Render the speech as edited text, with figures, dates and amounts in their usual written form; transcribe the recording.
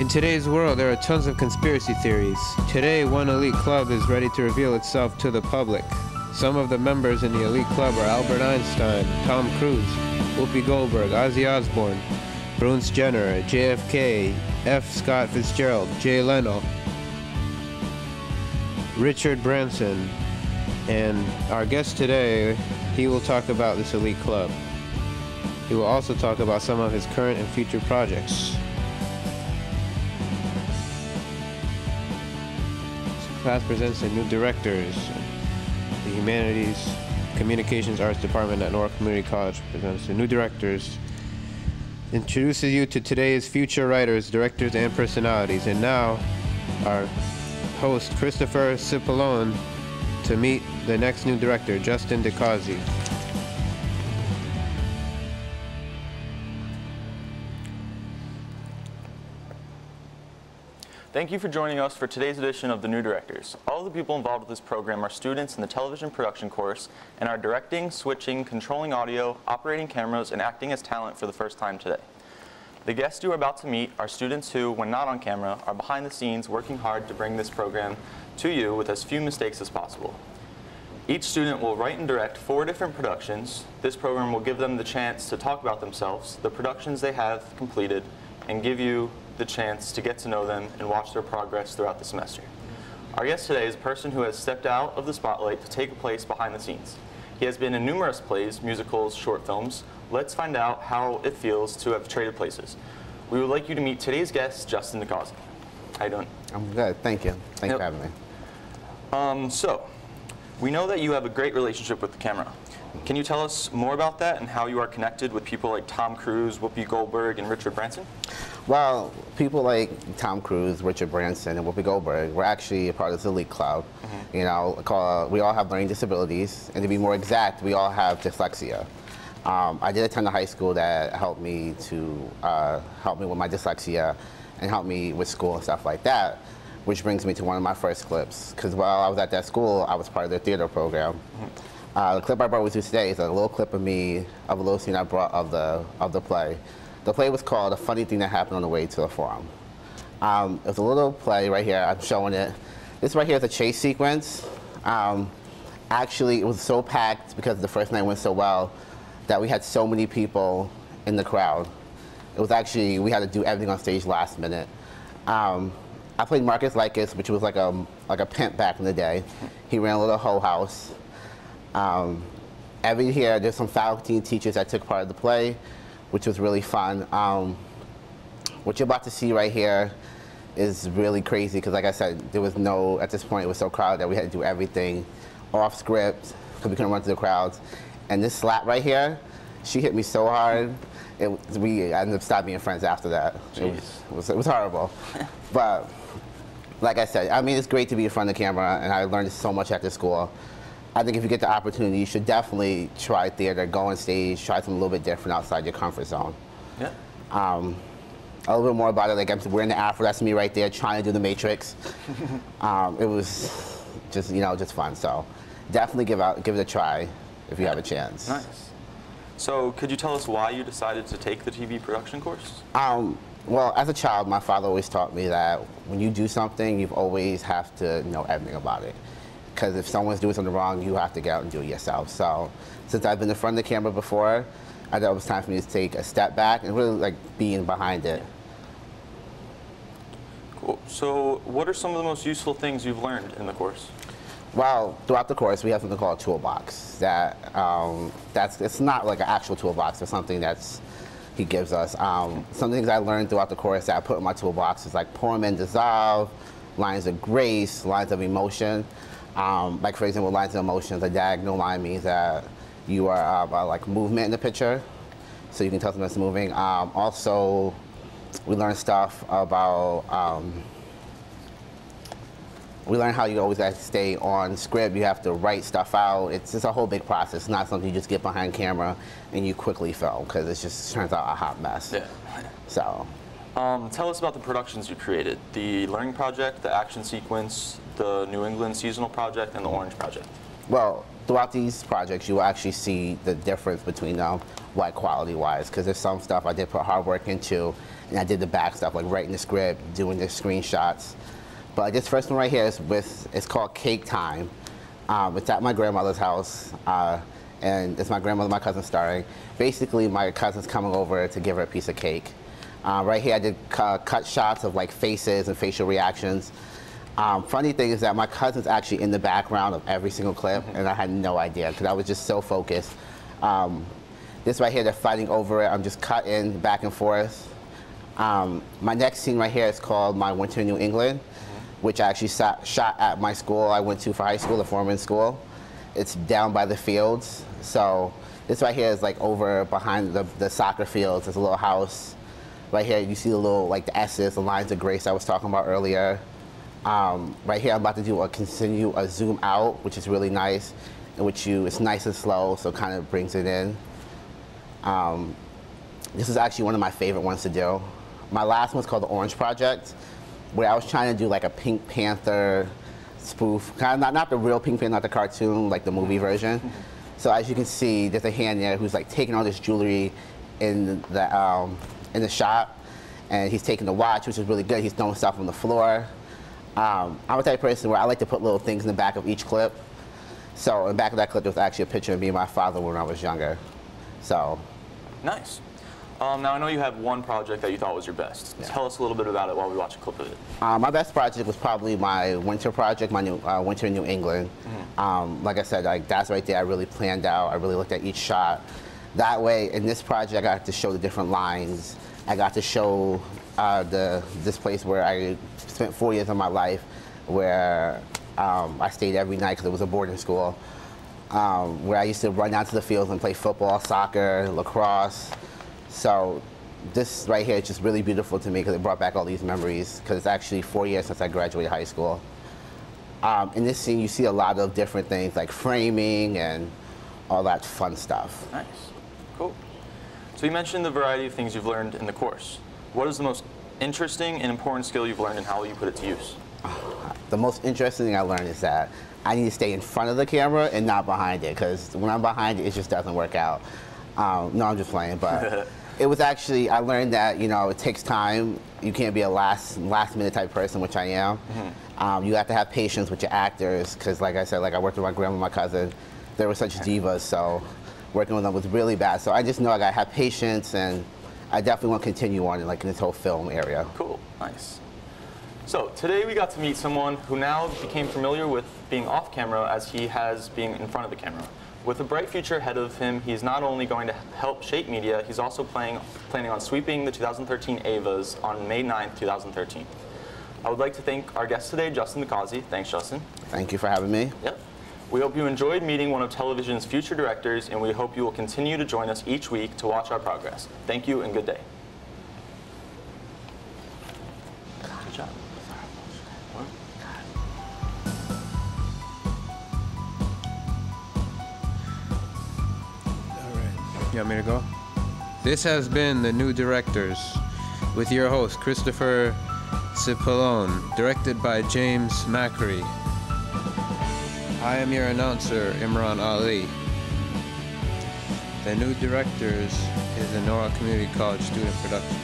In today's world, there are tons of conspiracy theories. Today, one elite club is ready to reveal itself to the public. Some of the members in the elite club are Albert Einstein, Tom Cruise, Whoopi Goldberg, Ozzy Osbourne, Bruce Jenner, JFK, F. Scott Fitzgerald, Jay Leno, Richard Branson, and our guest today, he will talk about this elite club. He will also talk about some of his current and future projects. Class presents the new directors. The Humanities Communications Arts Department at Norwalk Community College presents the new directors. Introduces you to today's future writers, directors, and personalities. And now, our host, Christopher Cipollone, to meet the next new director, Justin DeCausey. Thank you for joining us for today's edition of The New Directors. All of the people involved with this program are students in the television production course and are directing, switching, controlling audio, operating cameras, and acting as talent for the first time today. The guests you are about to meet are students who, when not on camera, are behind the scenes working hard to bring this program to you with as few mistakes as possible. Each student will write and direct 4 different productions. This program will give them the chance to talk about themselves, the productions they have completed, and give you the chance to get to know them and watch their progress throughout the semester. Our guest today is a person who has stepped out of the spotlight to take a place behind the scenes. He has been in numerous plays, musicals, short films. Let's find out how it feels to have traded places. We would like you to meet today's guest, Justin DeCausey. How you doing? I'm good, thank you. Thanks for having me. So, we know that you have a great relationship with the camera. Can you tell us more about that and how you are connected with people like Tom Cruise, Whoopi Goldberg, and Richard Branson? Well, people like Tom Cruise, Richard Branson, and Whoopi Goldberg were actually a part of this elite club. You know, we all have learning disabilities, and to be more exact, we all have dyslexia. I did attend a high school that helped me with my dyslexia and helped me with school and stuff like that, which brings me to one of my first clips. Because while I was at that school, I was part of their theater program. The clip I brought with you today is a little clip of me, of a little scene I brought of the play. The play was called A Funny Thing That Happened on the Way to the Forum. It was a little play right here, I'm showing it. This right here is a chase sequence. Actually, it was so packed because the first night went so well that we had so many people in the crowd. It was actually, we had to do everything on stage last minute. I played Marcus Lycus, which was like a pimp back in the day. He ran a little hoe house. Every year, there's some faculty and teachers that took part of the play, which was really fun. What you're about to see right here is really crazy because, like I said, there was no, at this point, it was so crowded that we had to do everything off script because we couldn't run to the crowds. And this slap right here, she hit me so hard, we ended up stopping being friends after that. It was horrible. But like I said, I mean, it's great to be in front of the camera, and I learned so much at this school. I think if you get the opportunity, you should definitely try theater, go on stage, try something a little bit different outside your comfort zone. Yeah. A little bit more about it, like I'm wearing the afro, that's me right there trying to do the Matrix. It was just, you know, just fun. So definitely give it a try if you have a chance. Nice. So could you tell us why you decided to take the TV production course? Well, as a child, my father always taught me that when you do something, you always have to know everything about it. Because if someone's doing something wrong, you have to get out and do it yourself. So since I've been in front of the camera before, I thought it was time for me to take a step back and really like being behind it. Cool. So what are some of the most useful things you've learned in the course? Well, throughout the course, we have something called a toolbox. It's not like an actual toolbox, it's something he gives us. Some things I learned throughout the course that I put in my toolbox is like poem and dissolve, lines of grace, lines of emotion. Like for example, lines of emotions, a diagonal line means that you are like movement in the picture, so you can tell something that's moving. Also, we learn stuff about, we learn how you always have to stay on script, you have to write stuff out. It's just a whole big process. It's not something you just get behind camera and you quickly film, because it just turns out a hot mess. Yeah. So. Tell us about the productions you created, the Learning Project, the Action Sequence, the New England Seasonal Project, and the Orange Project. Well, throughout these projects, you will actually see the difference between them, like quality-wise, because there's some stuff I did put hard work into, and I did the back stuff, like writing the script, doing the screenshots. But this first one right here it's called Cake Time. It's at my grandmother's house, and it's my grandmother, my cousin starring. Basically, my cousin's coming over to give her a piece of cake. Right here, I did cut shots of like faces and facial reactions. Funny thing is that my cousin's actually in the background of every single clip, and I had no idea because I was just so focused. This right here, they're fighting over it. I'm just cutting back and forth. My next scene right here is called My Winter in New England, which I actually shot at my school I went to for high school, the Foreman School. It's down by the fields. So this right here is like over behind the soccer fields. There's a little house. Right here, you see the little, like the S's, the lines of grace I was talking about earlier. Right here, I'm about to do a zoom out, which is really nice, in which it's nice and slow, so it kind of brings it in. This is actually one of my favorite ones to do. My last one's called The Orange Project, where I was trying to do like a Pink Panther spoof, kind of not the real Pink Panther, not the cartoon, like the movie version. So as you can see, there's a hand there who's like taking all this jewelry in the shop, and he's taking the watch, which is really good. He's throwing stuff on the floor. I'm a type of person where I like to put little things in the back of each clip. So in the back of that clip, there was actually a picture of me and my father when I was younger. So. Nice. Now I know you have one project that you thought was your best. Yeah. Tell us a little bit about it while we watch a clip of it. My best project was probably my winter project, my Winter in New England. Like I said, like that's right there. I really planned out. I really looked at each shot. That way, in this project, I got to show the different lines. I got to show this place where I spent 4 years of my life, where I stayed every night because it was a boarding school, where I used to run down to the fields and play football, soccer, lacrosse. So this right here is just really beautiful to me because it brought back all these memories, because it's actually 4 years since I graduated high school. In this scene, you see a lot of different things like framing and all that fun stuff. Nice. Cool. So you mentioned the variety of things you've learned in the course. What is the most interesting and important skill you've learned, and how will you put it to use? The most interesting thing I learned is that I need to stay in front of the camera and not behind it, because when I'm behind it, it just doesn't work out. No, I'm just playing, but it was actually, I learned that, you know, it takes time. You can't be a last minute type person, which I am. You have to have patience with your actors, because like I said, like I worked with my grandma and my cousin. They were such divas, so working with them was really bad. So I just know I gotta have patience, and I definitely want to continue on in this whole film area. Cool, nice. So today we got to meet someone who now became familiar with being off camera as he has being in front of the camera. With a bright future ahead of him, he's not only going to help shape media, he's also planning on sweeping the 2013 AVAs on May 9th, 2013. I would like to thank our guest today, Justin Nkazi. Thanks, Justin. Thank you for having me. Yep. We hope you enjoyed meeting one of television's future directors, and we hope you will continue to join us each week to watch our progress. Thank you and good day. Good job. All right. You want me to go? This has been The New Directors with your host, Christopher Cipollone, directed by James Macri. I am your announcer, Imran Ali. The New Directors is a Nora Community College student production.